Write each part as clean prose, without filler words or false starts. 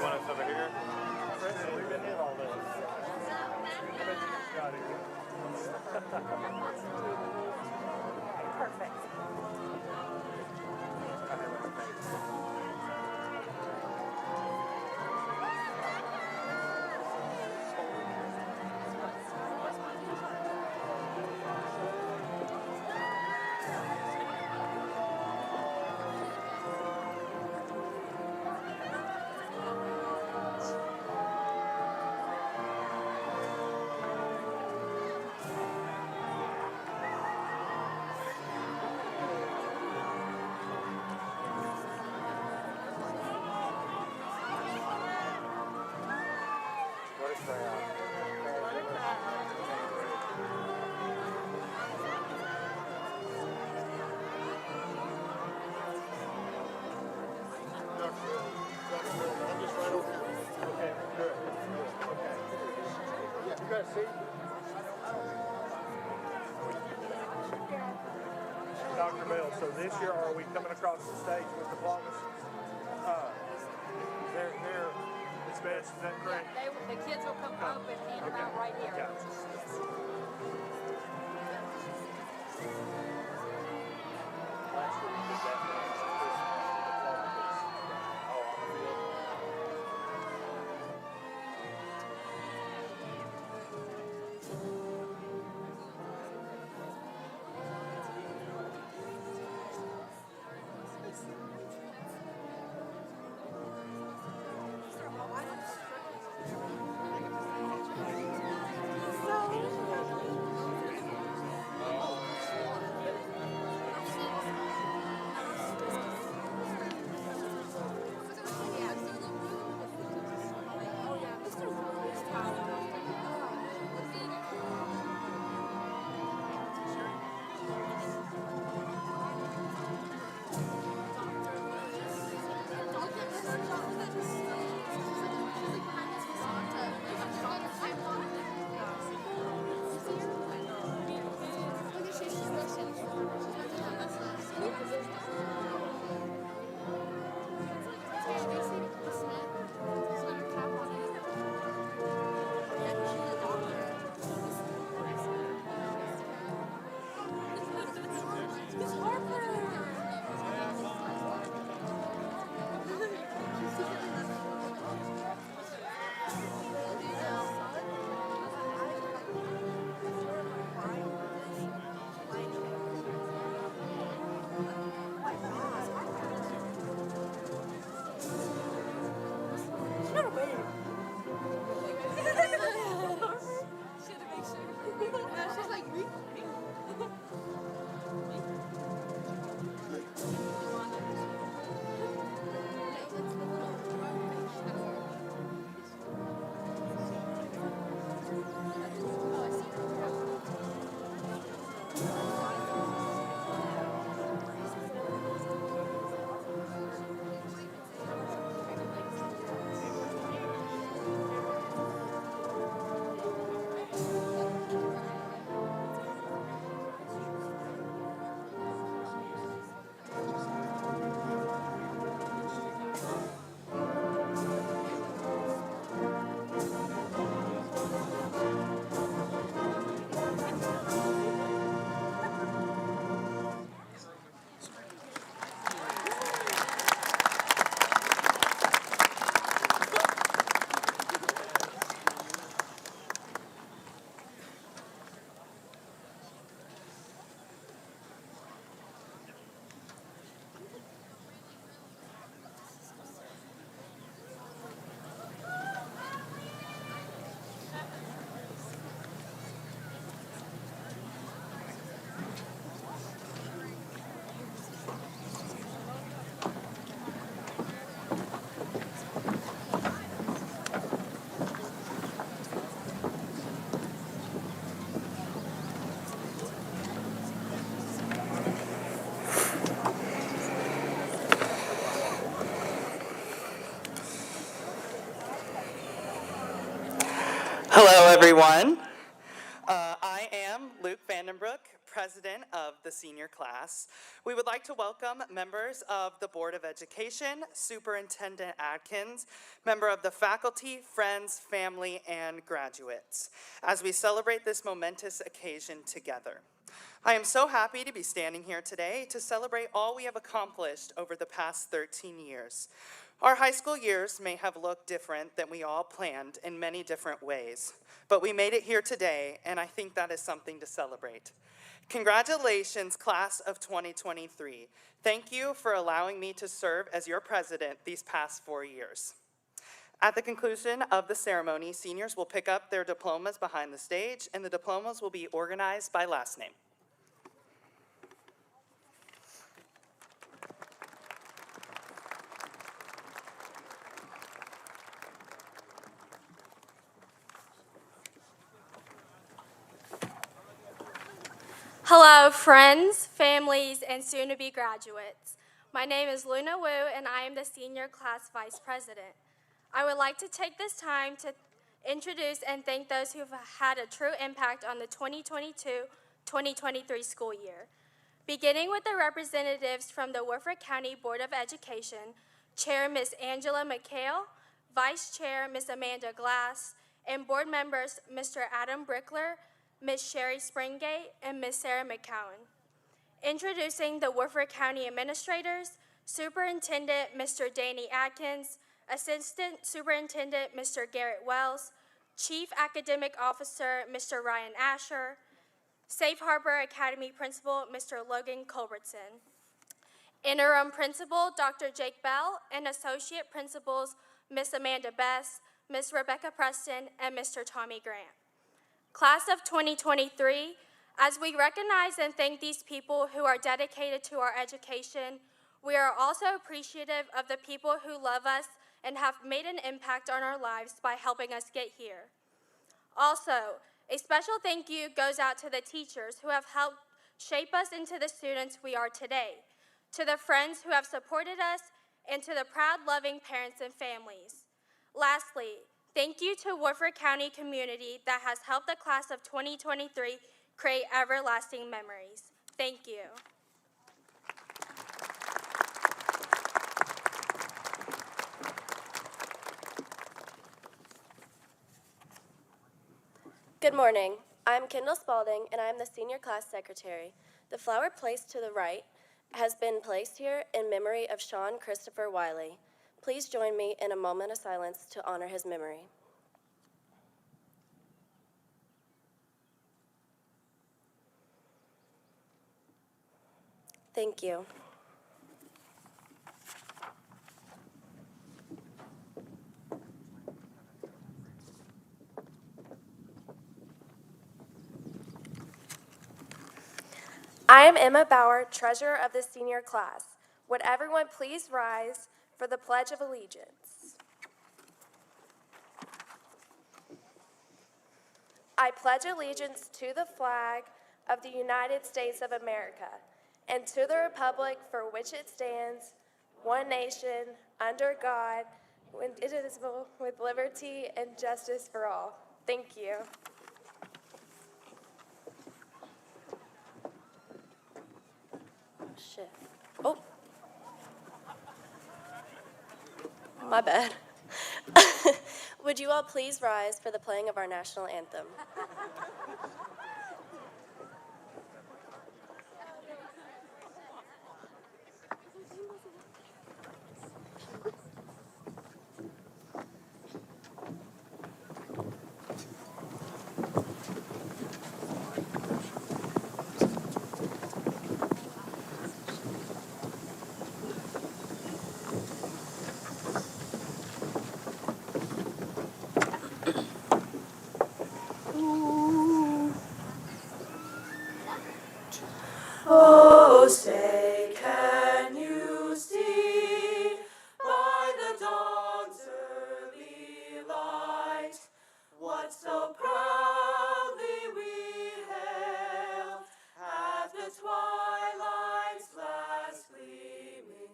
You want us over here? We've been in all this. I bet you just got here. Perfect. Dr. Bell, so this year are we coming across the stage with diplomas? They're it's best, is that correct? Yeah, the kids will come up and hand them out right here. Gotcha. Last year we did that for Christmas diploma was on the field. Hello, everyone. I am Luke Van Vandenbroek, president of the senior class. We would like to welcome members of the Board of Education, Superintendent Adkins, member of the faculty, friends, family, and graduates, as we celebrate this momentous occasion together. I am so happy to be standing here today to celebrate all we have accomplished over the past 13 years. Our high school years may have looked different than we all planned in many different ways, but we made it here today, and I think that is something to celebrate. Congratulations, class of 2023. Thank you for allowing me to serve as your president these past 4 years. At the conclusion of the ceremony, seniors will pick up their diplomas behind the stage, and the diplomas will be organized by last name. Hello, friends, families, and soon-to-be graduates. My name is Luna Wu, and I am the senior class vice president. I would like to take this time to introduce and thank those who have had a true impact on the 2022-2023 school year. Beginning with the representatives from the Woodford County Board of Education, Chair Ms. Angela McHale, Vice Chair Ms. Amanda Glass, and board members Mr. Adam Brickler, Ms. Sherry Springate, and Ms. Sarah McCowan. Introducing the Woodford County Administrators, Superintendent Mr. Danny Atkins, Assistant Superintendent Mr. Garrett Wells, Chief Academic Officer Mr. Ryan Asher, Safe Harbor Academy Principal Mr. Logan Culbertson, Interim Principal Dr. Jake Bell, and Associate Principals Ms. Amanda Bess, Ms. Rebecca Preston, and Mr. Tommy Grant. Class of 2023, as we recognize and thank these people who are dedicated to our education, we are also appreciative of the people who love us and have made an impact on our lives by helping us get here. Also, a special thank you goes out to the teachers who have helped shape us into the students we are today, to the friends who have supported us, and to the proud, loving parents and families. Lastly, thank you to Woodford County community that has helped the class of 2023 create everlasting memories. Thank you. Good morning. I'm Kendall Spalding, and I'm the senior class secretary. The flower placed to the right has been placed here in memory of Sean Christopher Wiley. Please join me in a moment of silence to honor his memory. Thank you. I am Emma Bauer, treasurer of the senior class. Would everyone please rise for the Pledge of Allegiance? I pledge allegiance to the flag of the United States of America and to the republic for which it stands, one nation, under God, indivisible, with liberty and justice for all. Thank you. Shit. Oh. My bad. Would you all please rise for the playing of our national anthem? Oh, say, can you see by the dawn's early light what so proudly we hailed at the twilight's last gleaming,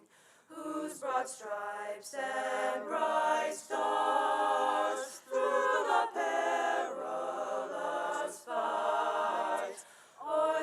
whose broad stripes and bright stars through the perilous fight o'er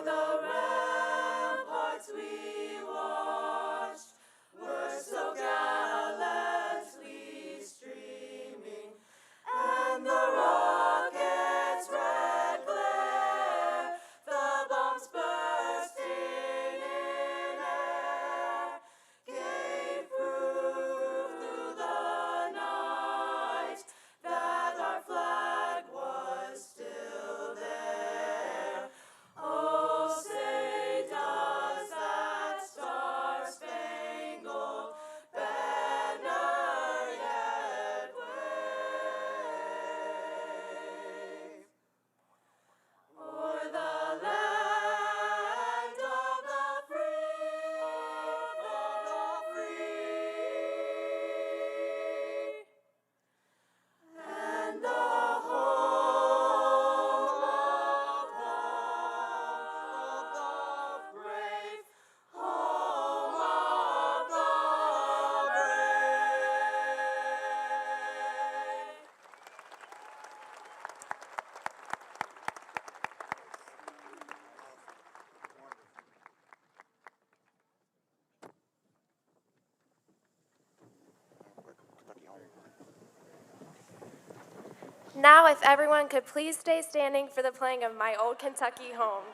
Now, if everyone could please stay standing for the playing of My Old Kentucky Home.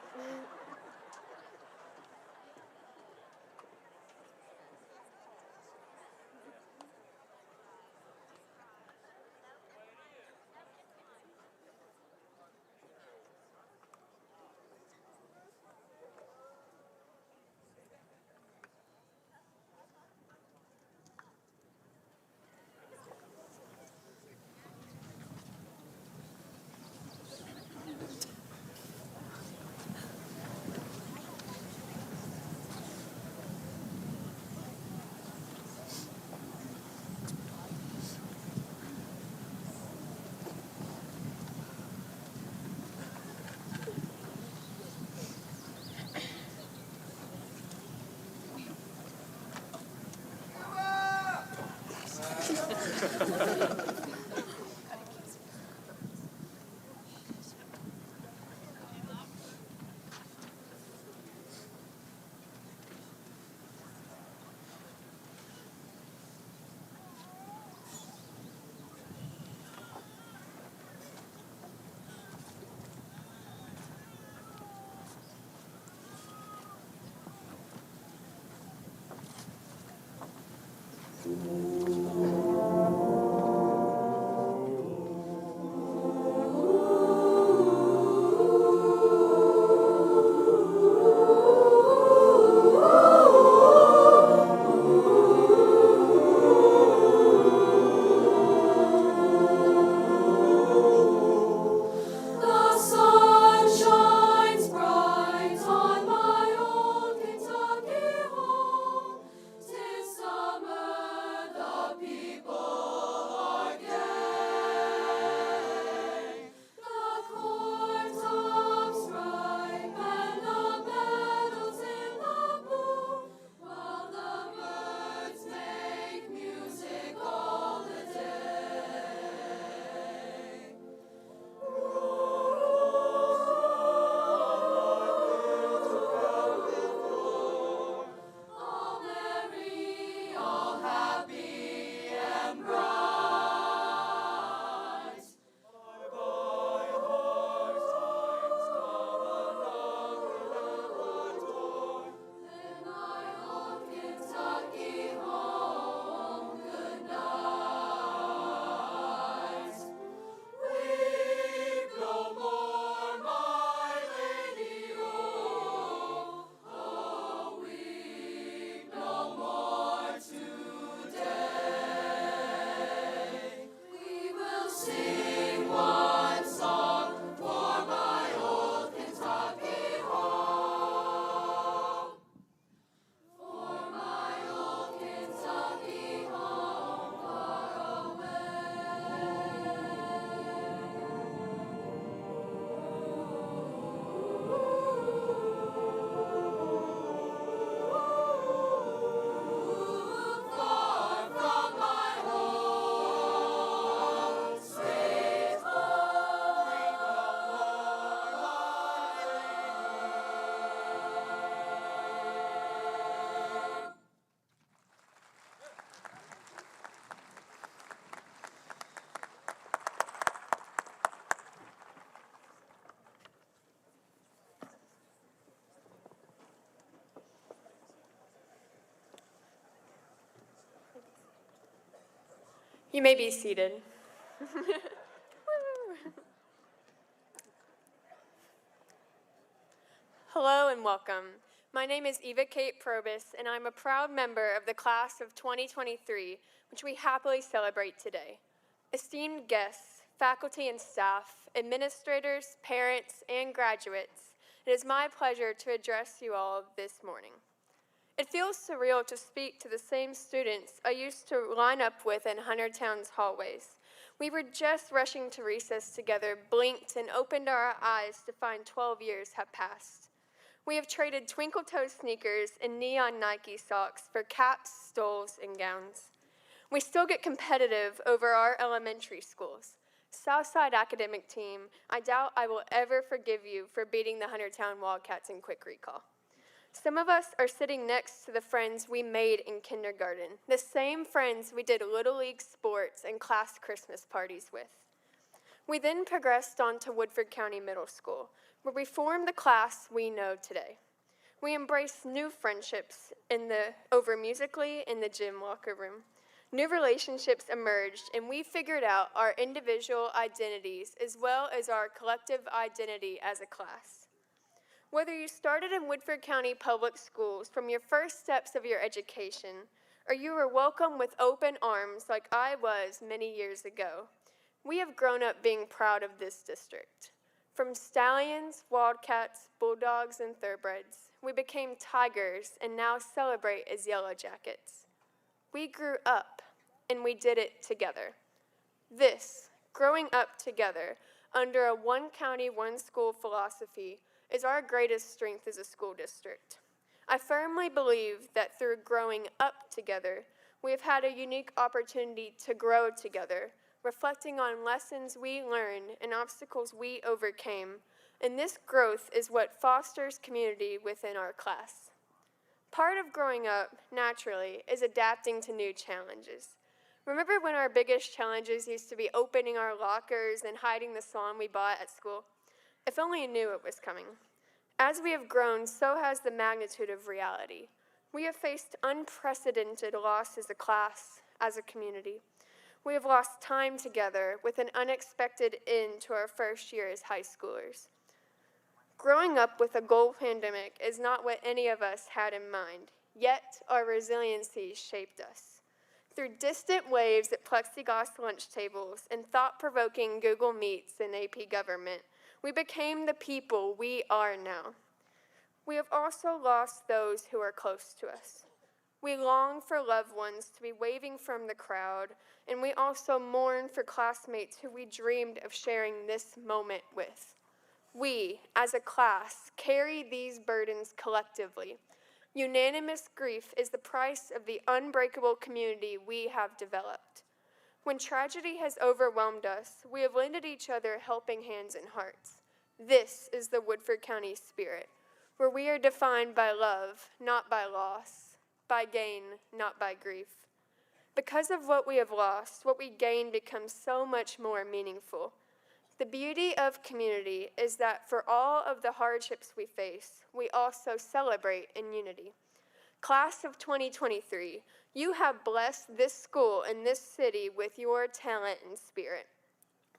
The sun shines bright on my old Kentucky home. 'Tis summer, the people are gay. The corn tops ripe and the meadows in the bloom, while the birds make music all the day. All merry, all happy and bright. Bye-bye, hard times come knocking at the door. Then my old Kentucky home, good night. Weep no more, my lady, oh, weep no more today. We will sing one song for my old Kentucky home. For my old Kentucky home far away. Far from my home, sweet home, weep no more, my lady. You may be seated. Hello and welcome. My name is Eva Kate Probus, and I'm a proud member of the class of 2023, which we happily celebrate today. Esteemed guests, faculty and staff, administrators, parents, and graduates, it is my pleasure to address you all this morning. It feels surreal to speak to the same students I used to line up with in Huntertown's hallways. We were just rushing to recess together, blinked, and opened our eyes to find 12 years have passed. We have traded twinkle-toe sneakers and neon Nike socks for caps, stoles, and gowns. We still get competitive over our elementary schools. Southside academic team, I doubt I will ever forgive you for beating the Huntertown Wildcats in quick recall. Some of us are sitting next to the friends we made in kindergarten, the same friends we did Little League sports and class Christmas parties with. We then progressed on to Woodford County Middle School, where we formed the class we know today. We embraced new friendships over musically in the gym locker room. New relationships emerged, and we figured out our individual identities as well as our collective identity as a class. Whether you started in Woodford County Public Schools from your first steps of your education, or you were welcomed with open arms like I was many years ago, we have grown up being proud of this district. From stallions, wildcats, bulldogs, and thoroughbreds, we became tigers and now celebrate as yellow jackets. We grew up, and we did it together. This, growing up together, under a one county, one school philosophy, is our greatest strength as a school district. I firmly believe that through growing up together, we have had a unique opportunity to grow together, reflecting on lessons we learned and obstacles we overcame, and this growth is what fosters community within our class. Part of growing up, naturally, is adapting to new challenges. Remember when our biggest challenges used to be opening our lockers and hiding the song we bought at school? If only you knew it was coming. As we have grown, so has the magnitude of reality. We have faced unprecedented loss as a class, as a community. We have lost time together with an unexpected end to our first year as high schoolers. Growing up with a global pandemic is not what any of us had in mind, yet our resiliency shaped us. Through distant waves at plexiglass lunch tables and thought-provoking Google Meets in AP Government, we became the people we are now. We have also lost those who are close to us. We long for loved ones to be waving from the crowd, and we also mourn for classmates who we dreamed of sharing this moment with. We, as a class, carry these burdens collectively. Unanimous grief is the price of the unbreakable community we have developed. When tragedy has overwhelmed us, we have lended each other helping hands and hearts. This is the Woodford County spirit, where we are defined by love, not by loss, by gain, not by grief. Because of what we have lost, what we gain becomes so much more meaningful. The beauty of community is that for all of the hardships we face, we also celebrate in unity. Class of 2023, you have blessed this school and this city with your talent and spirit.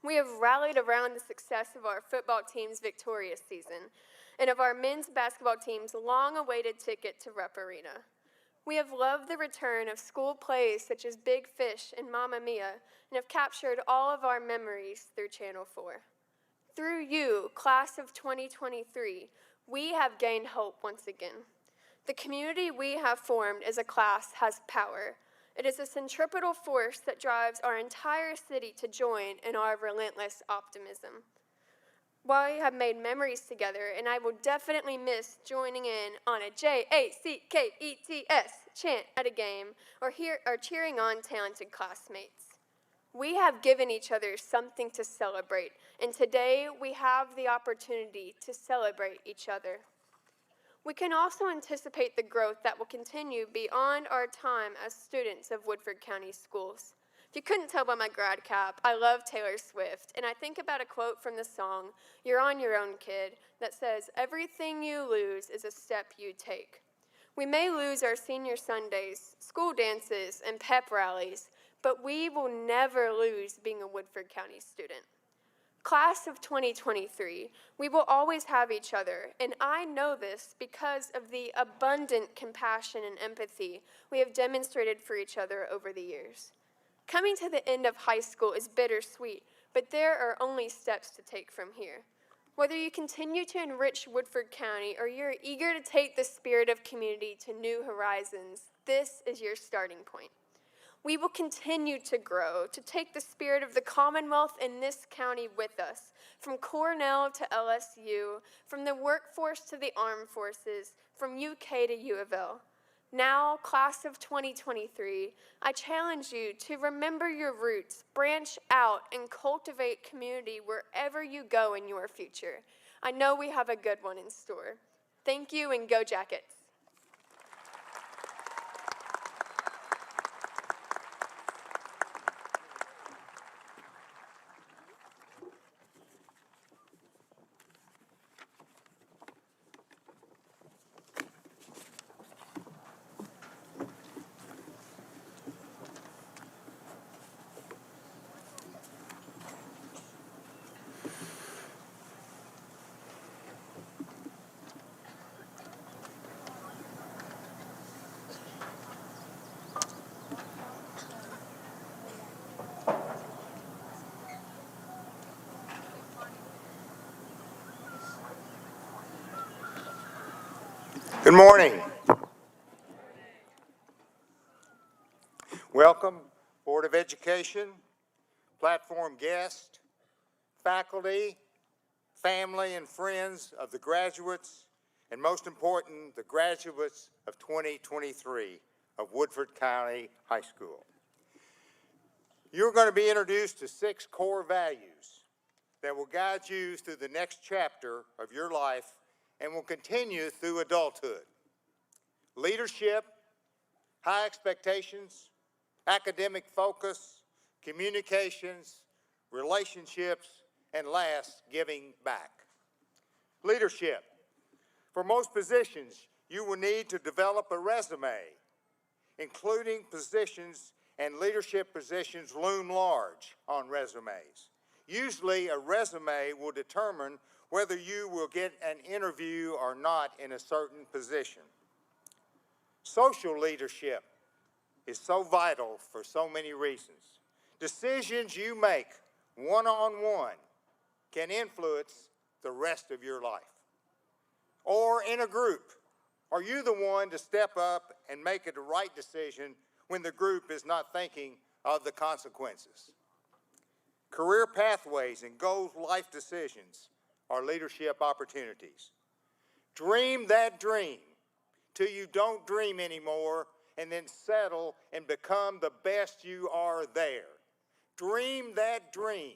We have rallied around the success of our football team's victorious season and of our men's basketball team's long-awaited ticket to Rupp Arena. We have loved the return of school plays such as Big Fish and Mamma Mia and have captured all of our memories through Channel 4. Through you, class of 2023, we have gained hope once again. The community we have formed as a class has power. It is a centripetal force that drives our entire city to join in our relentless optimism. While we have made memories together, and I will definitely miss joining in on a JACKETS chant at a game or cheering on talented classmates. We have given each other something to celebrate, and today we have the opportunity to celebrate each other. We can also anticipate the growth that will continue beyond our time as students of Woodford County Schools. If you couldn't tell by my grad cap, I love Taylor Swift, and I think about a quote from the song, "You're on Your Own, Kid," that says, "Everything you lose is a step you take." We may lose our senior Sundays, school dances, and pep rallies, but we will never lose being a Woodford County student. Class of 2023, we will always have each other, and I know this because of the abundant compassion and empathy we have demonstrated for each other over the years. Coming to the end of high school is bittersweet, but there are only steps to take from here. Whether you continue to enrich Woodford County or you're eager to take the spirit of community to new horizons, this is your starting point. We will continue to grow, to take the spirit of the Commonwealth in this county with us, from Cornell to LSU, from the workforce to the armed forces, from UK to U of L. Now, class of 2023, I challenge you to remember your roots, branch out, and cultivate community wherever you go in your future. I know we have a good one in store. Thank you, and go Jackets. Good morning. Welcome, Board of Education, platform guests, faculty, family, and friends of the graduates, and most important, the graduates of 2023 of Woodford County High School. You're going to be introduced to 6 core values that will guide you through the next chapter of your life and will continue through adulthood. Leadership, high expectations, academic focus, communications, relationships, and last, giving back. Leadership. For most positions, you will need to develop a resume, including positions and leadership positions loom large on resumes. Usually, a resume will determine whether you will get an interview or not in a certain position. Social leadership is so vital for so many reasons. Decisions you make one-on-one can influence the rest of your life. Or in a group, are you the one to step up and make the right decision when the group is not thinking of the consequences? Career pathways and goal life decisions are leadership opportunities. Dream that dream till you don't dream anymore, and then settle and become the best you are there. Dream that dream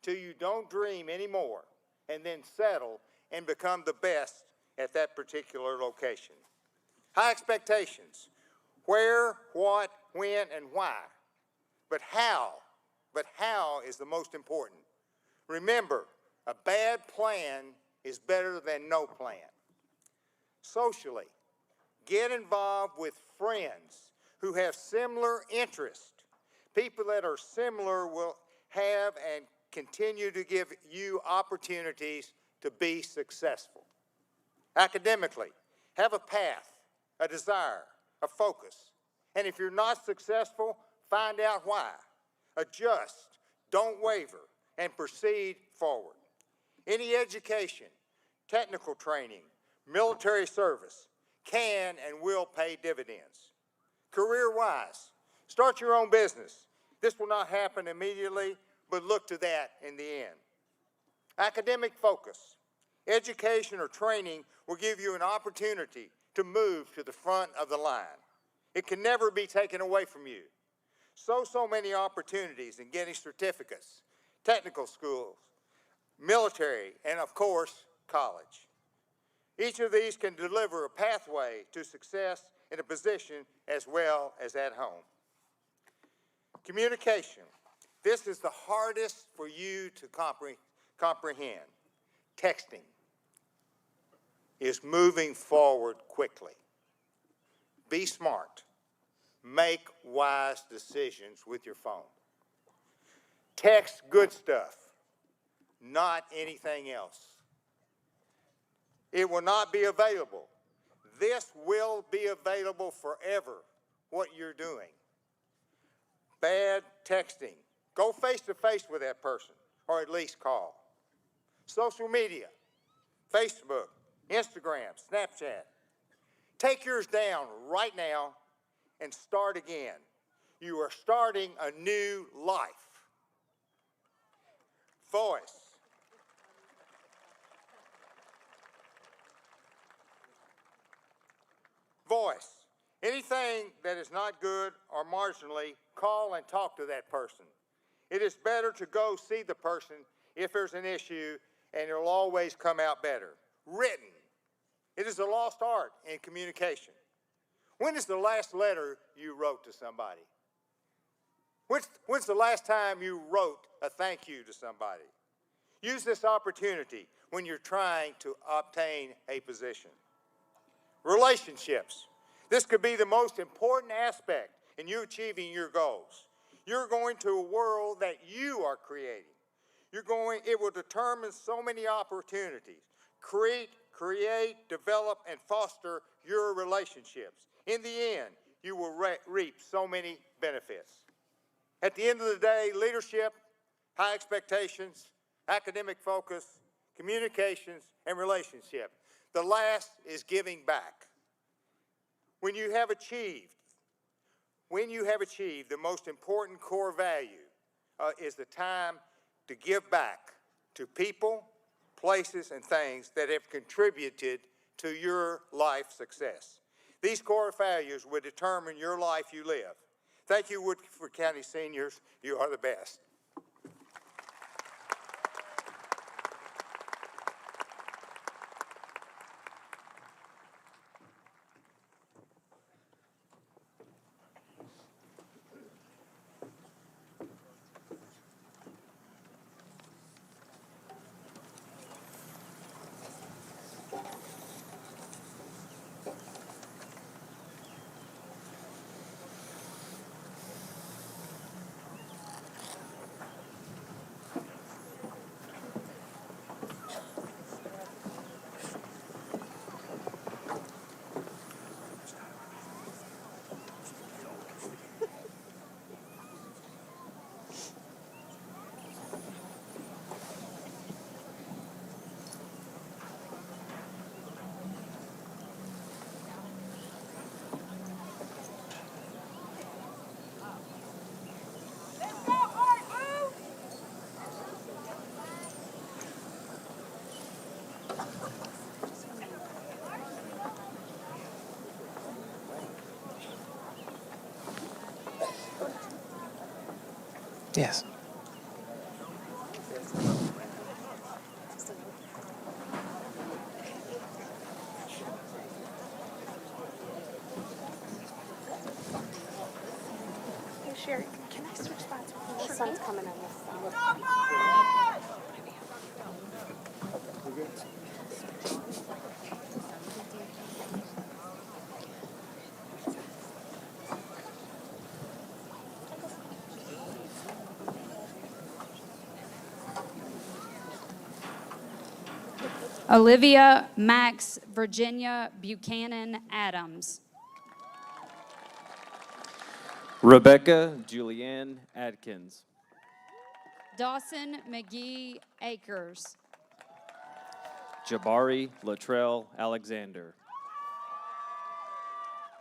till you don't dream anymore, and then settle and become the best at that particular location. High expectations. Where, what, when, and why. But how is the most important. Remember, a bad plan is better than no plan. Socially, get involved with friends who have similar interests. People that are similar will have and continue to give you opportunities to be successful. Academically, have a path, a desire, a focus. And if you're not successful, find out why. Adjust, don't waver, and proceed forward. Any education, technical training, military service can and will pay dividends. Career-wise, start your own business. This will not happen immediately, but look to that in the end. Academic focus. Education or training will give you an opportunity to move to the front of the line. It can never be taken away from you. So many opportunities in getting certificates, technical schools, military, and of course, college. Each of these can deliver a pathway to success in a position as well as at home. Communication. This is the hardest for you to comprehend. Texting is moving forward quickly. Be smart. Make wise decisions with your phone. Text good stuff, not anything else. It will not be available. This will be available forever, what you're doing. Bad texting. Go face-to-face with that person, or at least call. Social media, Facebook, Instagram, Snapchat. Take yours down right now and start again. You are starting a new life. Voice. Voice. Anything that is not good or marginally, call and talk to that person. It is better to go see the person if there's an issue, and it'll always come out better. Written. It is a lost art in communication. When is the last letter you wrote to somebody? When's the last time you wrote a thank you to somebody? Use this opportunity when you're trying to obtain a position. Relationships. This could be the most important aspect in you achieving your goals. You're going to a world that you are creating. It will determine so many opportunities. Create, develop, and foster your relationships. In the end, you will reap so many benefits. At the end of the day, leadership, high expectations, academic focus, communications, and relationship. The last is giving back. When you have achieved the most important core value is the time to give back to people, places, and things that have contributed to your life success. These core values will determine your life you live. Thank you, Woodford County seniors. You are the best. Yes. Hey, Sherry, can I switch spots with you? The sun's coming on this side. Olivia Max Virginia Buchanan Adams. Rebecca Julianne Adkins. Dawson McGee Akers. Jabari Latrell Alexander.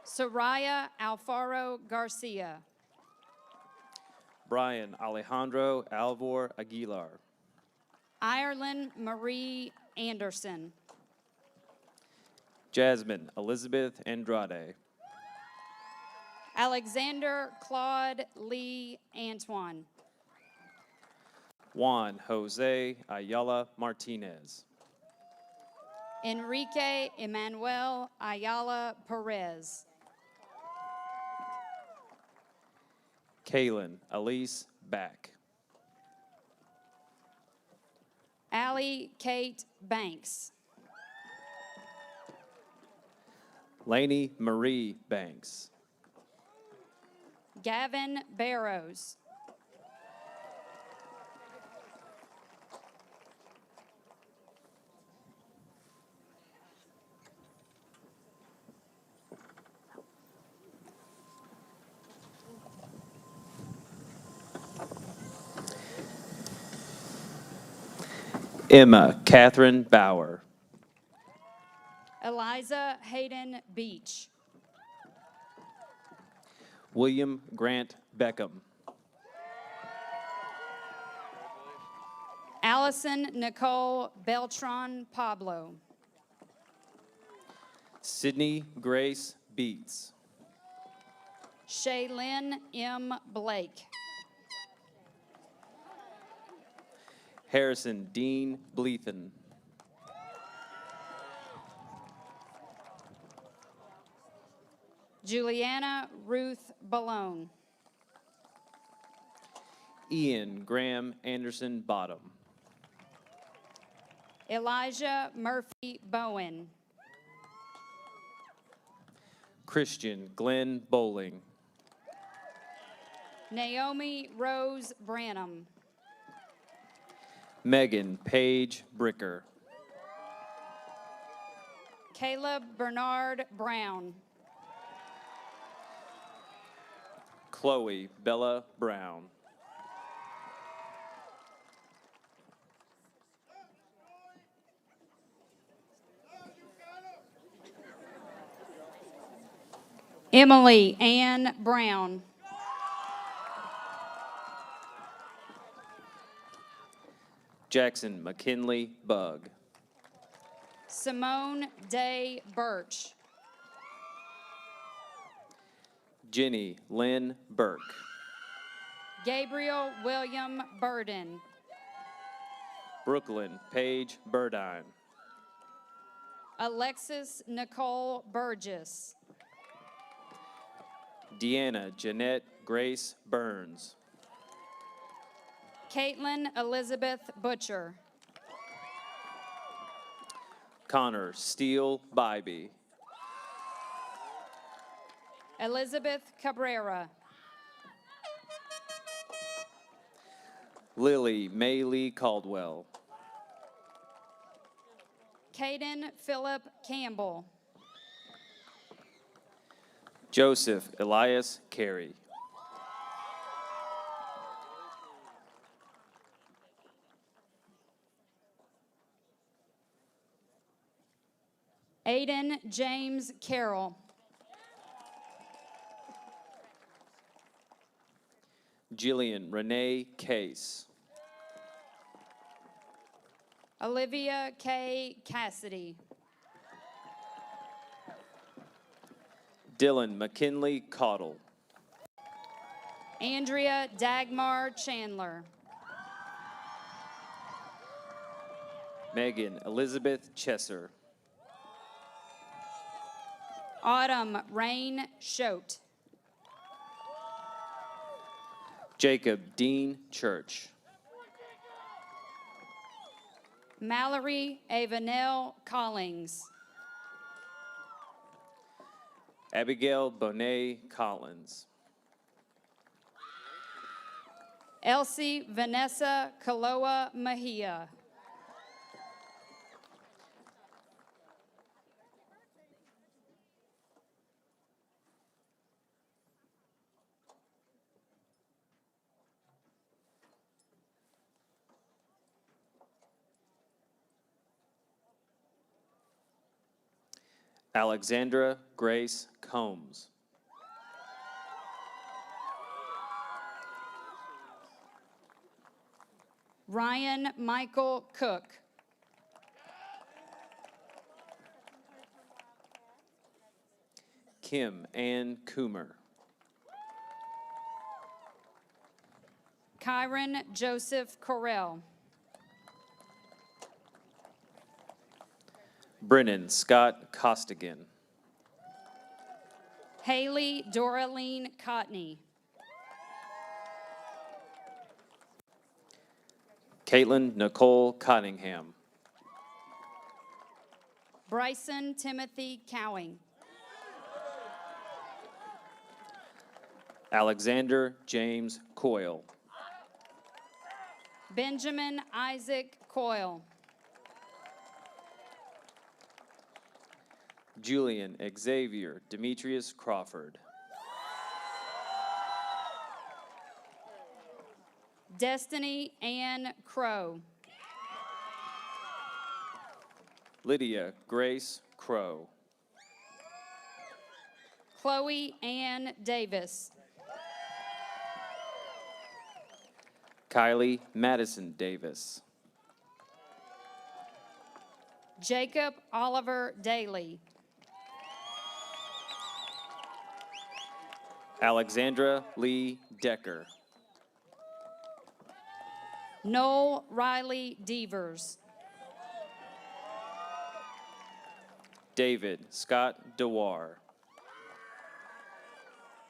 Soraya Alfaro Garcia. Brian Alejandro Alvor Aguilar. Ireland Marie Anderson. Jasmine Elizabeth Andrade. Alexander Claude Lee Antoine. Juan Jose Ayala Martinez. Enrique Emmanuel Ayala Perez. Kaylin Elise Back. Allie Kate Banks. Lainey Marie Banks. Gavin Barrows. Emma Catherine Bauer. Eliza Hayden Beach. William Grant Beckham. Allison Nicole Beltran Pablo. Sydney Grace Beats. Shaylin M. Blake. Harrison Dean Bleethen. Juliana Ruth Ballone. Ian Graham Anderson Bottom. Elijah Murphy Bowen. Christian Glenn Bowling. Naomi Rose Branham. Megan Page Bricker. Caleb Bernard Brown. Chloe Bella Brown. Emily Ann Brown. Jackson McKinley Bug. Simone Day Birch. Jenny Lynn Burke. Gabriel William Burden. Brooklyn Paige Burdine. Alexis Nicole Burgess. Deanna Jeanette Grace Burns. Caitlin Elizabeth Butcher. Connor Steele Bybee. Elizabeth Cabrera. Lily Maylee Caldwell. Caden Philip Campbell. Joseph Elias Carey. Aiden James Carroll. Jillian Renee Case. Olivia K. Cassidy. Dylan McKinley Caudle. Andrea Dagmar Chandler. Megan Elizabeth Chesser. Autumn Rain Schote. Jacob Dean Church. Mallory Avenel Collings. Abigail Bonet Collins. Elsie Vanessa Kaloa Mejia. Alexandra Grace Combs. Ryan Michael Cook. Kim Ann Coomer. Kyron Joseph Correll. Brennan Scott Costigan. Haley Doraline Cotney. Caitlin Nicole Cottingham. Bryson Timothy Cowing. Alexander James Coyle. Benjamin Isaac Coyle. Julian Xavier Demetrius Crawford. Destiny Ann Crow. Lydia Grace Crow. Chloe Ann Davis. Kylie Madison Davis. Jacob Oliver Daly. Alexandra Lee Decker. Noel Riley Devers. David Scott DeWar.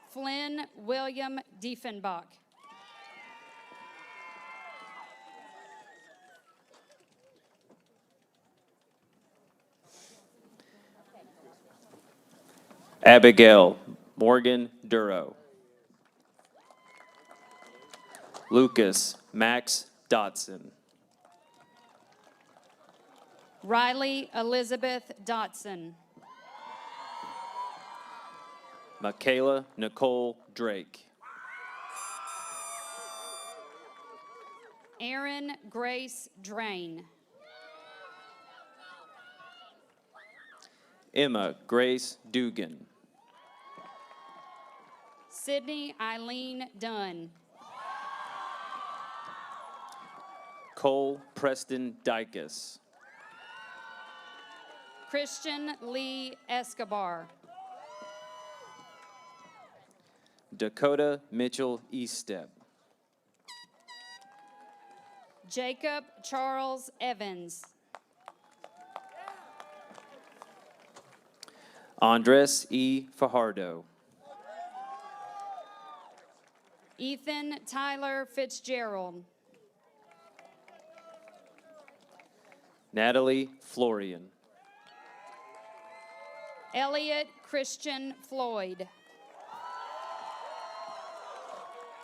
Flynn William Diefenbach. Abigail Morgan Duro. Lucas Max Dotson. Riley Elizabeth Dotson. Michaela Nicole Drake. Aaron Grace Drain. Emma Grace Dugan. Sydney Eileen Dunn. Cole Preston Dykus. Christian Lee Escobar. Dakota Mitchell Eastep. Jacob Charles Evans. Andres E. Fajardo. Ethan Tyler Fitzgerald. Natalie Florian. Elliot Christian Floyd.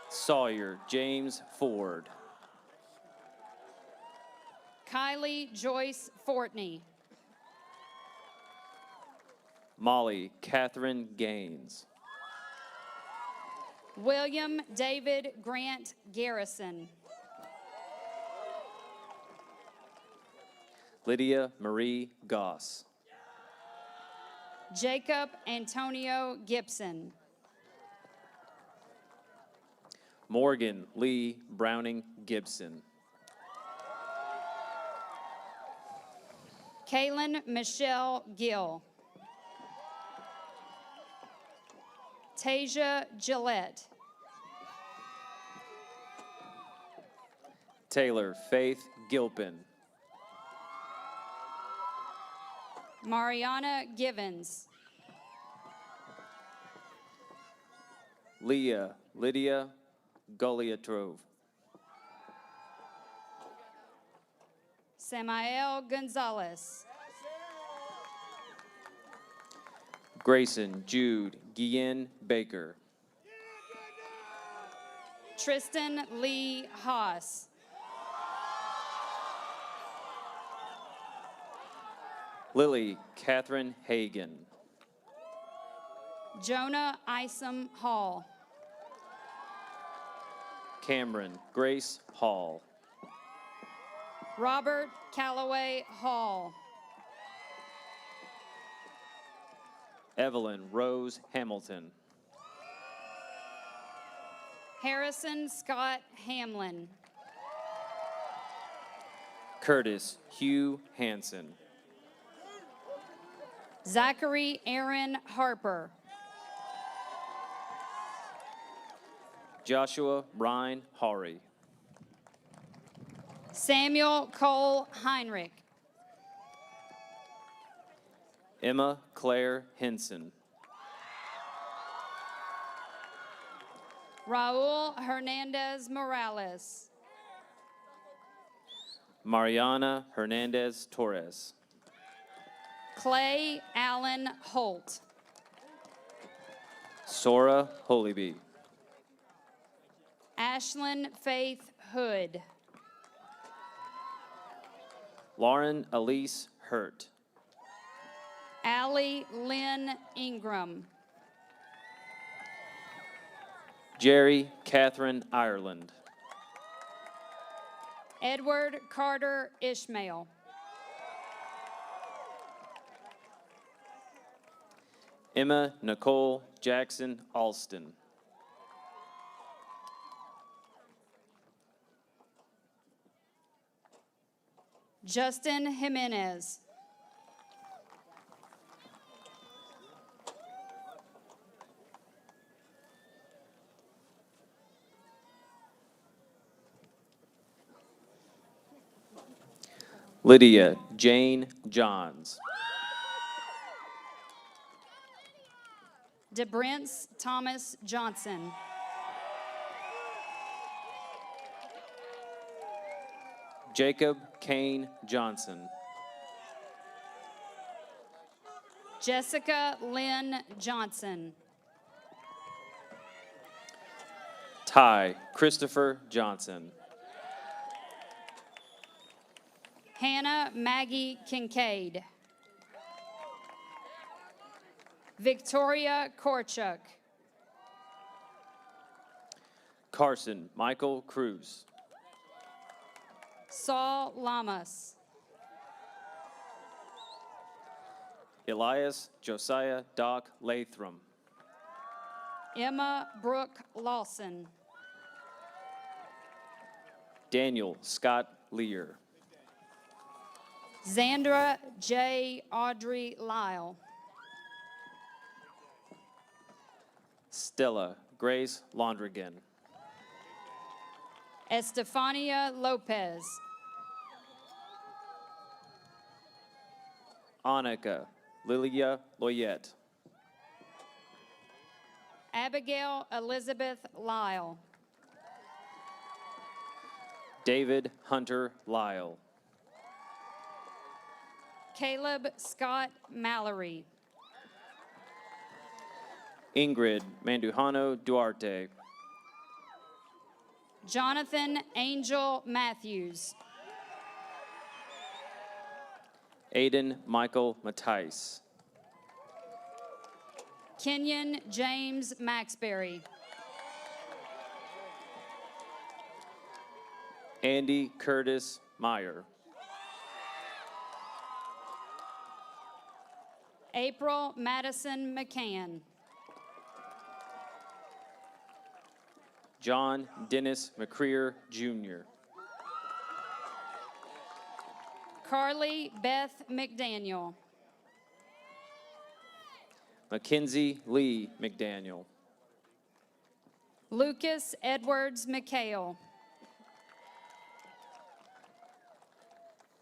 Sawyer James Ford. Kylie Joyce Fortney. Molly Catherine Gaines. William David Grant Garrison. Lydia Marie Goss. Jacob Antonio Gibson. Morgan Lee Browning Gibson. Kaylin Michelle Gill. Tasia Gillette. Taylor Faith Gilpin. Mariana Givens. Leah Lydia Goliatrove. Samael Gonzalez. Grayson Jude Guillen Baker. Tristan Lee Haas. Lily Catherine Hagan. Jonah Isom Hall. Cameron Grace Hall. Robert Calloway Hall. Evelyn Rose Hamilton. Harrison Scott Hamlin. Curtis Hugh Hansen. Zachary Aaron Harper. Joshua Ryan Horry. Samuel Cole Heinrich. Emma Claire Henson. Raul Hernandez Morales. Mariana Hernandez Torres. Clay Allen Holt. Sora Holyby. Ashlyn Faith Hood. Lauren Elise Hurt. Allie Lynn Ingram. Jerry Catherine Ireland. Edward Carter Ishmael. Emma Nicole Jackson Alston. Justin Jimenez. Lydia Jane Johns. DeBrence Thomas Johnson. Jacob Kane Johnson. Jessica Lynn Johnson. Ty Christopher Johnson. Hannah Maggie Kincaid. Victoria Korchuk. Carson Michael Cruz. Saul Lamas. Elias Josiah Doc Lathram. Emma Brooke Lawson. Daniel Scott Lear. Zandra J. Audrey Lyle. Stella Grace Londrigan. Estefania Lopez. Annika Lilia Loyette. Abigail Elizabeth Lyle. David Hunter Lyle. Caleb Scott Mallory. Ingrid Mandujano Duarte. Jonathan Angel Matthews. Aiden Michael Mattice. Kenyon James Maxberry. Andy Curtis Meyer. April Madison McCann. John Dennis McCreer Jr. Carly Beth McDaniel. Mackenzie Lee McDaniel. Lucas Edwards McHale.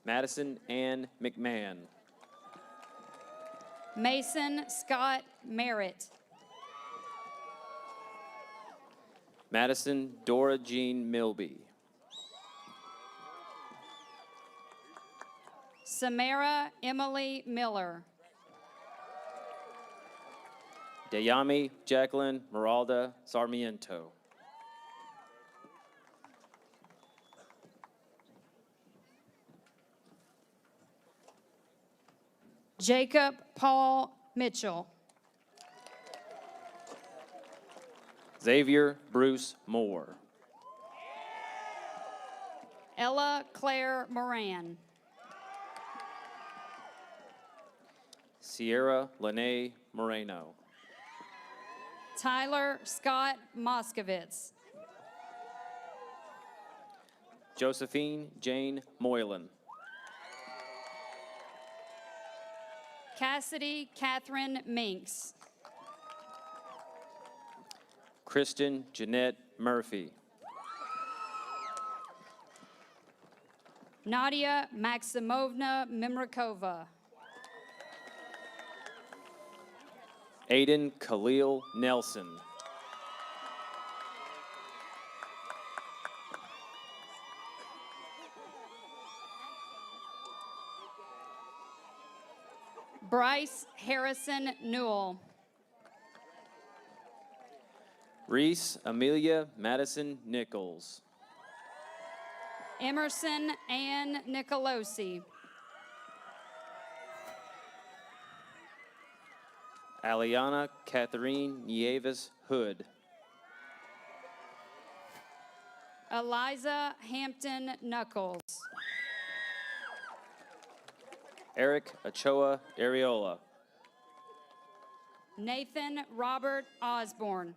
Madison Ann McMahon. Mason Scott Merritt. Madison Dora Jean Milby. Samara Emily Miller. Dayami Jacqueline Meralda Sarmiento. Jacob Paul Mitchell. Xavier Bruce Moore. Ella Claire Moran. Sierra Lene Moreno. Tyler Scott Moskovitz. Josephine Jane Moylan. Cassidy Catherine Minks. Kristen Jeanette Murphy. Nadia Maximovna Mimrakova. Aiden Khalil Nelson. Bryce Harrison Newell. Reese Amelia Madison Nichols. Emerson Ann Nicolosi. Aliana Catherine Nieves Hood. Eliza Hampton Knuckles. Eric Ochoa Areola. Nathan Robert Osborne.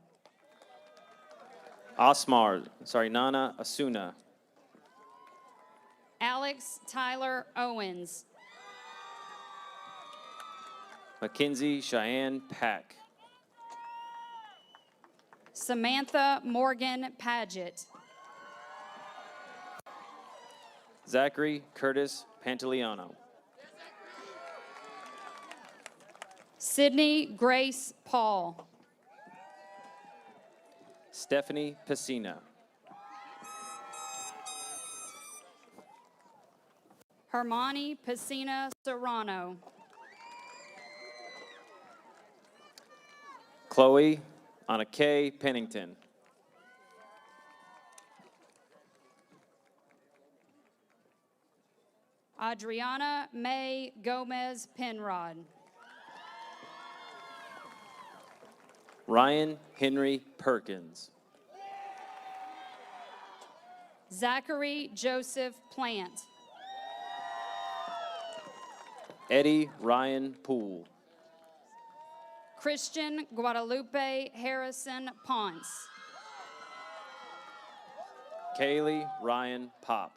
Nana Asuna. Alex Tyler Owens. Mackenzie Cheyenne Pack. Samantha Morgan Paget. Zachary Curtis Pantaleano. Sydney Grace Paul. Stephanie Pacina. Hermione Pacina Serrano. Chloe Anna-Kay Pennington. Adriana May Gomez Penrod. Ryan Henry Perkins. Zachary Joseph Plant. Eddie Ryan Poole. Christian Guadalupe Harrison Ponce. Kaylee Ryan Pop.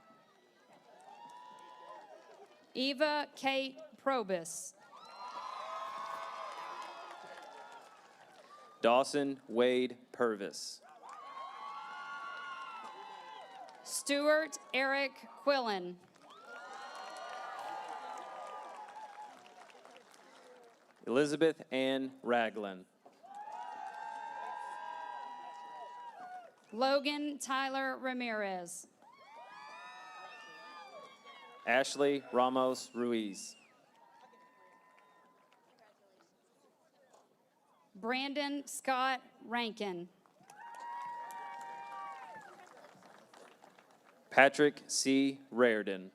Eva Kate Probus. Dawson Wade Purvis. Stuart Eric Quillen. Elizabeth Ann Ragland. Logan Tyler Ramirez. Ashley Ramos Ruiz. Brandon Scott Rankin. Patrick C. Raridan.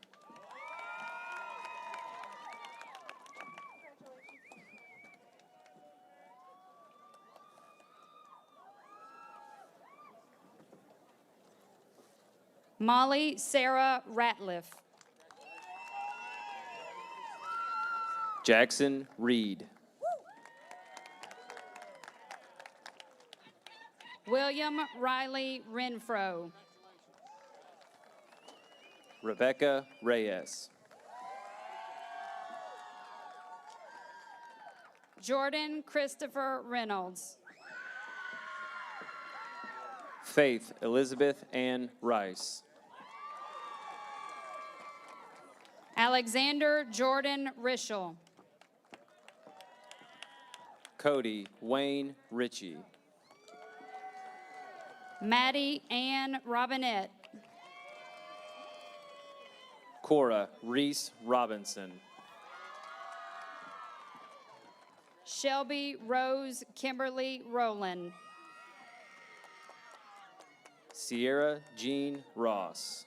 Molly Sarah Ratliff. Jackson Reed. William Riley Renfro. Rebecca Reyes. Jordan Christopher Reynolds. Faith Elizabeth Ann Rice. Alexander Jordan Rischel. Cody Wayne Ritchie. Maddie Ann Robinette. Cora Reese Robinson. Shelby Rose Kimberly Rowland. Sierra Jean Ross.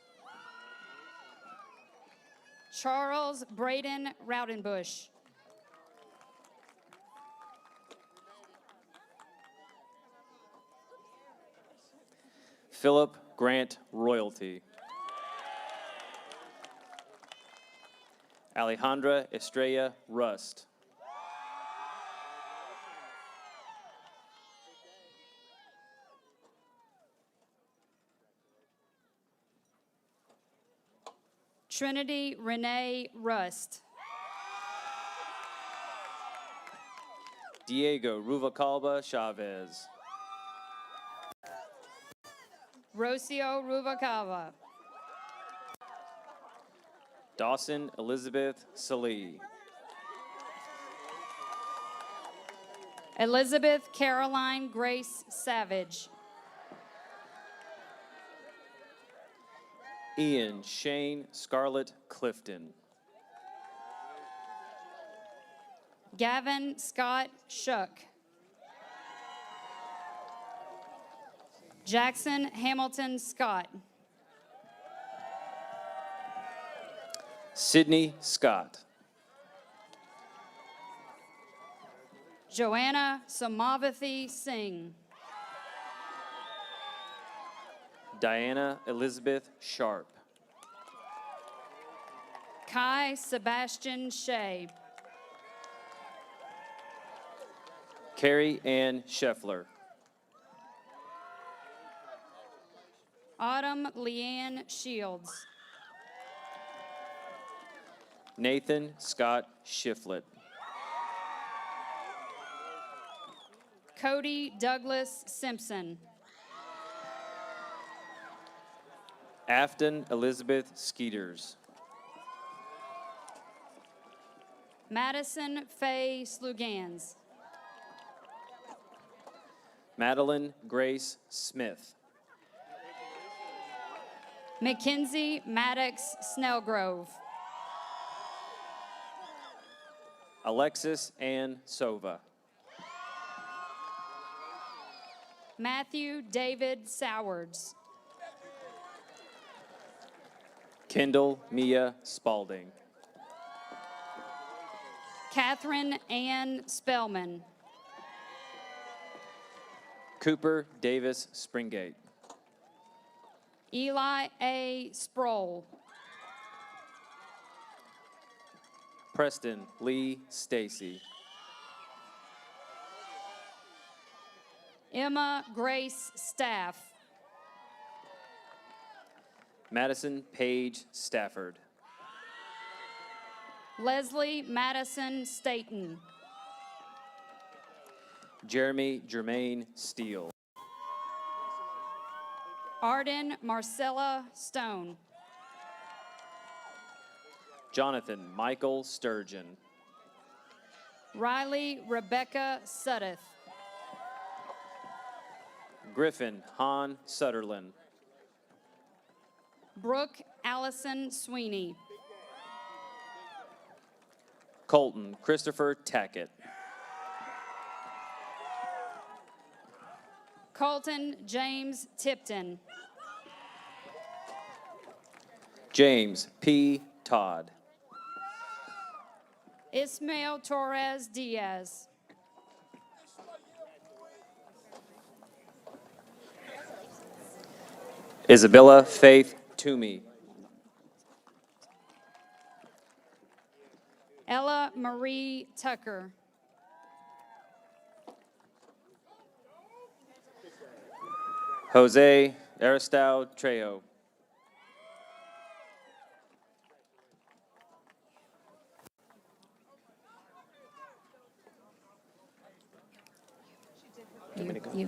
Charles Braden Raudenbush. Philip Grant Royalty. Alejandra Estrella Rust. Trinity Renee Rust. Diego Ruvalcaba Chavez. Rocio Ruvalcaba. Dawson Elizabeth Salee. Elizabeth Caroline Grace Savage. Ian Shane Scarlett Clifton. Gavin Scott Shuck. Jackson Hamilton Scott. Sydney Scott. Joanna Samavathi Singh. Diana Elizabeth Sharp. Kai Sebastian Shea. Carrie Ann Scheffler. Autumn Leanne Shields. Nathan Scott Shiflett. Cody Douglas Simpson. Afton Elizabeth Skeeters. Madison Faye Slugans. Madeline Grace Smith. Mackenzie Maddox Snellgrove. Alexis Ann Sova. Matthew David Sowards. Kendall Mia Spalding. Catherine Ann Spellman. Cooper Davis Springate. Eli A. Sproul. Preston Lee Stacy. Emma Grace Staff. Madison Page Stafford. Leslie Madison Staten. Jeremy Jermaine Steele. Arden Marcella Stone. Jonathan Michael Sturgeon. Riley Rebecca Suddeth. Griffin Han Sutherland. Brooke Allison Sweeney. Colton Christopher Tackett. Colton James Tipton. James P. Todd. Ismael Torres Diaz. Isabella Faith Toomey. Ella Marie Tucker. Jose Aristao Trejo. You.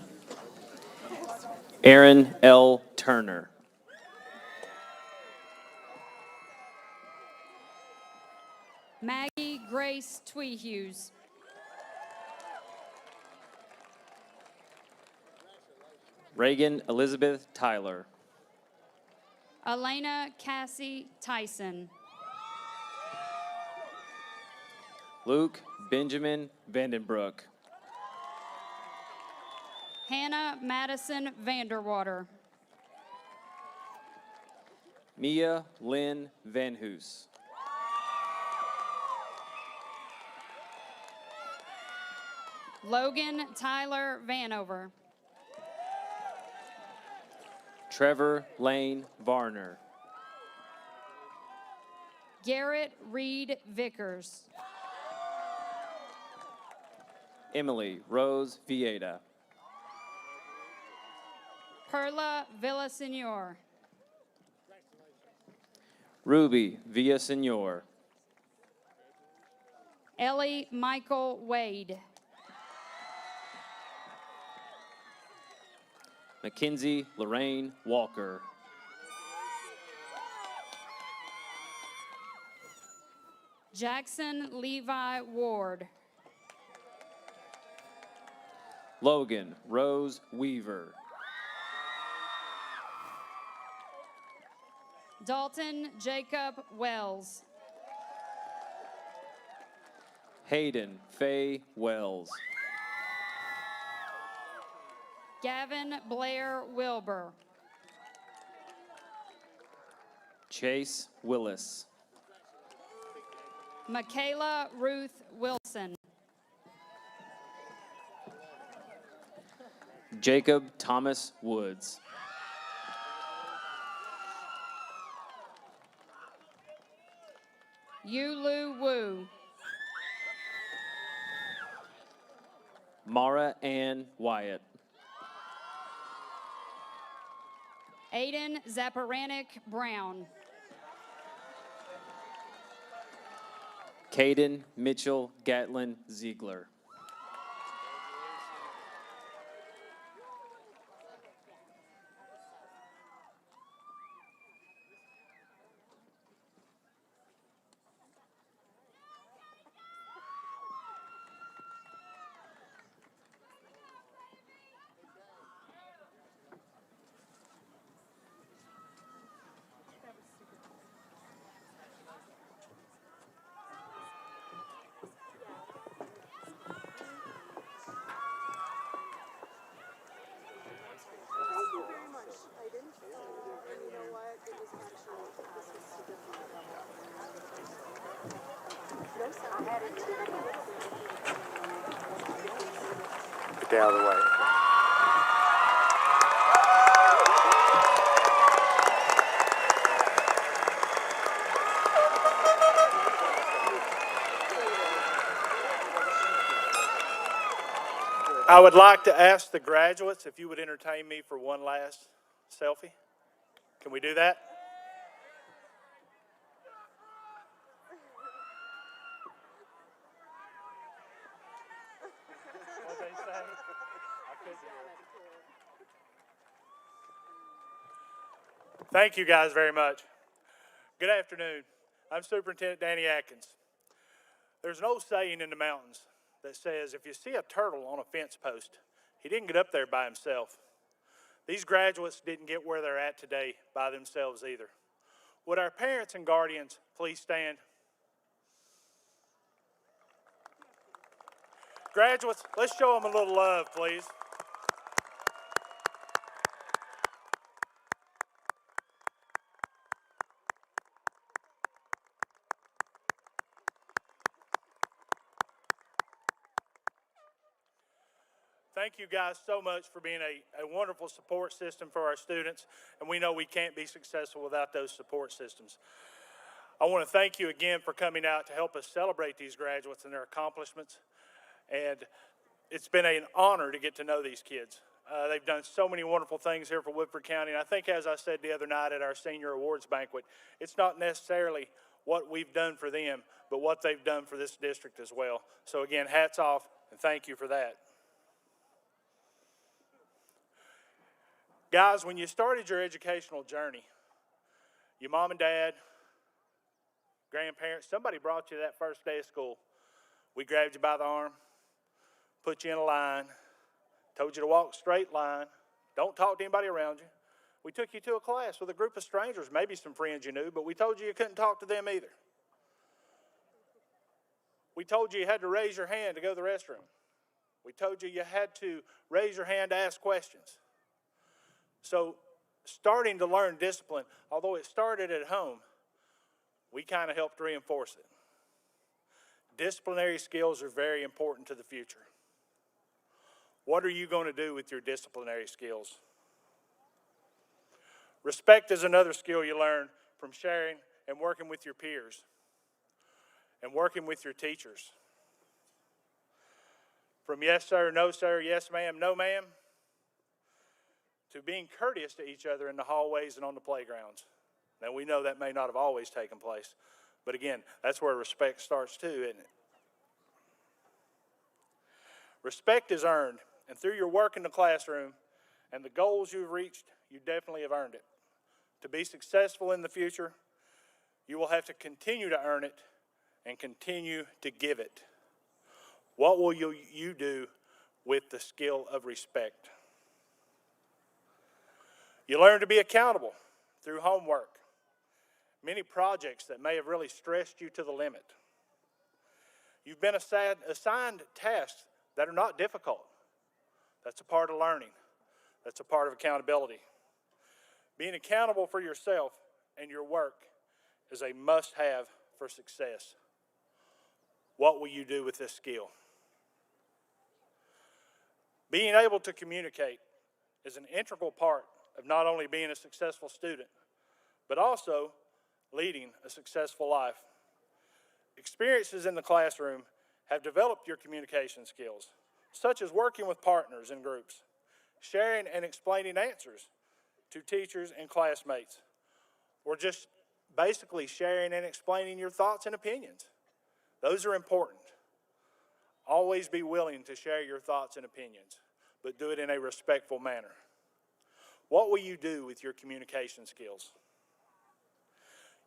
Aaron L. Turner. Maggie Grace Tweehughes. Reagan Elizabeth Tyler. Elena Cassie Tyson. Luke Benjamin Vandenbroek. Hannah Madison Vanderwater. Mia Lynn Van Hoos. Logan Tyler Vanover. Trevor Lane Varner. Garrett Reed Vickers. Emily Rose Vieta. Perla Villasenor. Ruby Villasenor. Ellie Michael Wade. Mackenzie Lorraine Walker. Jackson Levi Ward. Logan Rose Weaver. Dalton Jacob Wells. Hayden Faye Wells. Gavin Blair Wilbur. Chase Willis. Michaela Ruth Wilson. Jacob Thomas Woods. Yulu Wu. Mara Ann Wyatt. Aiden Zaparanik Brown. Caden Mitchell Gatlin Ziegler. Get out of the way. I would like to ask the graduates if you would entertain me for one last selfie. Can we do that? What'd they say? I couldn't hear. Thank you guys very much. Good afternoon. I'm Superintendent Danny Atkins. There's an old saying in the mountains that says, if you see a turtle on a fence post, he didn't get up there by himself. These graduates didn't get where they're at today by themselves either. Would our parents and guardians please stand? Graduates, let's show them a little love, please. Thank you guys so much for being a wonderful support system for our students, and we know we can't be successful without those support systems. I want to thank you again for coming out to help us celebrate these graduates and their accomplishments, and it's been an honor to get to know these kids. They've done so many wonderful things here for Woodford County, and I think, as I said the other night at our senior awards banquet, it's not necessarily what we've done for them, but what they've done for this district as well. So again, hats off, and thank you for that. Guys, when you started your educational journey, your mom and dad, grandparents, somebody brought you that first day of school. We grabbed you by the arm, put you in a line, told you to walk straight line, don't talk to anybody around you. We took you to a class with a group of strangers, maybe some friends you knew, but we told you couldn't talk to them either. We told you had to raise your hand to go to the restroom. We told you had to raise your hand to ask questions. So starting to learn discipline, although it started at home, we kind of helped reinforce it. Disciplinary skills are very important to the future. What are you going to do with your disciplinary skills? Respect is another skill you learn from sharing and working with your peers and working with your teachers. From yes sir, no sir, yes ma'am, no ma'am, to being courteous to each other in the hallways and on the playgrounds. Now, we know that may not have always taken place, but again, that's where respect starts too, isn't it? Respect is earned, and through your work in the classroom and the goals you've reached, you definitely have earned it. To be successful in the future, you will have to continue to earn it and continue to give it. What will you do with the skill of respect? You learn to be accountable through homework, many projects that may have really stressed you to the limit. You've been assigned tasks that are not difficult. That's a part of learning. That's a part of accountability. Being accountable for yourself and your work is a must-have for success. What will you do with this skill? Being able to communicate is an integral part of not only being a successful student, but also leading a successful life. Experiences in the classroom have developed your communication skills, such as working with partners in groups, sharing and explaining answers to teachers and classmates, or just basically sharing and explaining your thoughts and opinions. Those are important. Always be willing to share your thoughts and opinions, but do it in a respectful manner. What will you do with your communication skills?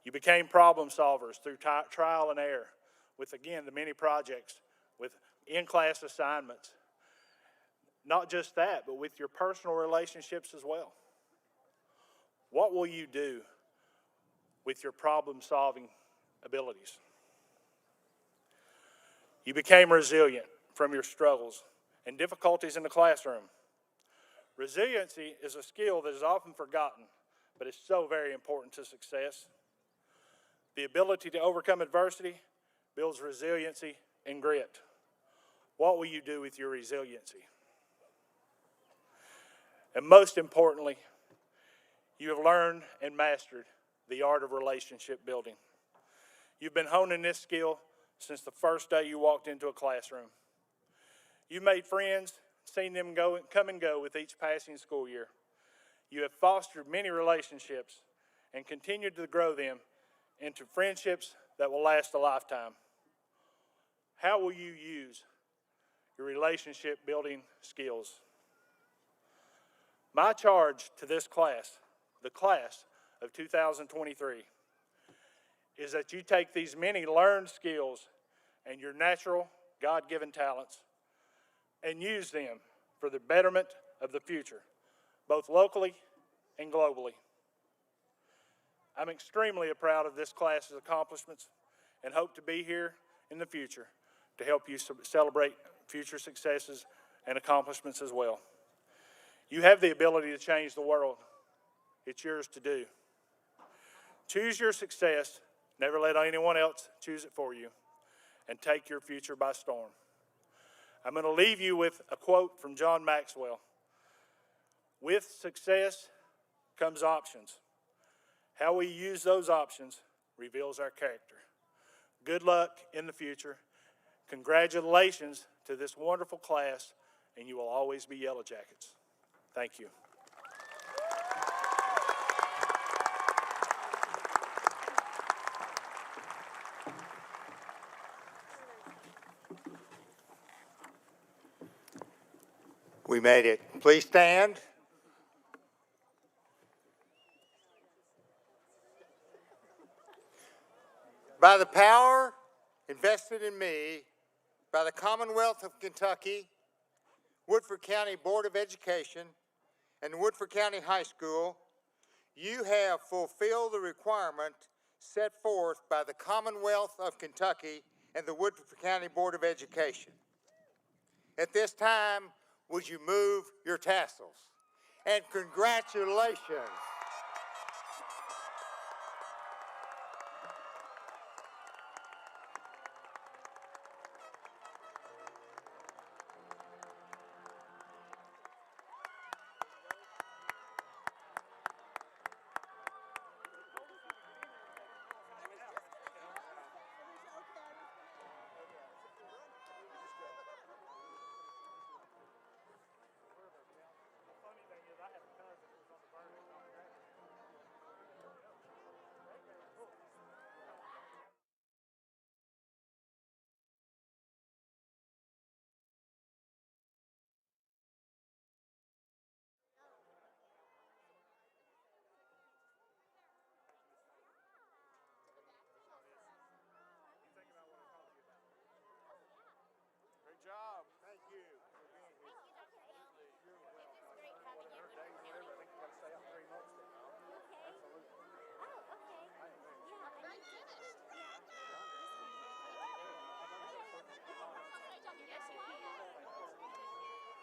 You became problem solvers through trial and error with, again, the many projects, with in-class assignments. Not just that, but with your personal relationships as well. What will you do with your problem-solving abilities? You became resilient from your struggles and difficulties in the classroom. Resiliency is a skill that is often forgotten, but it's so very important to success. The ability to overcome adversity builds resiliency and grit. What will you do with your resiliency? And most importantly, you have learned and mastered the art of relationship building. You've been honing this skill since the first day you walked into a classroom. You've made friends, seen them come and go with each passing school year. You have fostered many relationships and continued to grow them into friendships that will last a lifetime. How will you use your relationship building skills? My charge to this class, the class of 2023, is that you take these many learned skills and your natural God-given talents and use them for the betterment of the future, both locally and globally. I'm extremely proud of this class's accomplishments and hope to be here in the future to help you celebrate future successes and accomplishments as well. You have the ability to change the world. It's yours to do. Choose your success, never let anyone else choose it for you, and take your future by storm. I'm going to leave you with a quote from John Maxwell. With success comes options. How we use those options reveals our character. Good luck in the future. Congratulations to this wonderful class, and you will always be Yellow Jackets. Thank you. We made it. Please stand. By the power invested in me by the Commonwealth of Kentucky, Woodford County Board of Education, and Woodford County High School, you have fulfilled the requirement set forth by the Commonwealth of Kentucky and the Woodford County Board of Education. At this time, would you move your tassels? And congratulations. Great job. Thank you for being here. You're welcome. Whatever day, whatever, I think you got to stay out 3 months. Absolutely.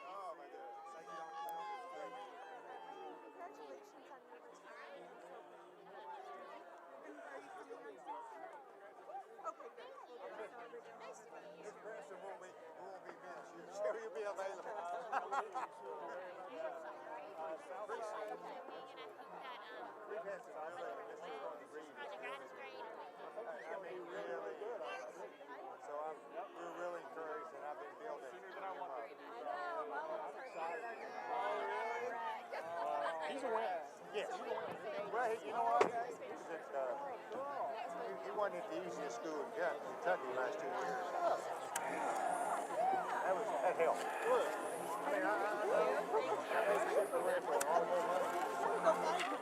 Oh, my goodness. Thank you, Dr. Bell. Congratulations on your retirement. Okay, good. Miss Branson won't be missed. She'll be available. We've had some really, Mr. Reed. I mean, really good. So we're really encouraged, and I've been building. He's a winner. Yes. Well, you know what? He wasn't at the easiest school in Kentucky the last 2 years. That helped. I mean, I know. I made the ship for all more money.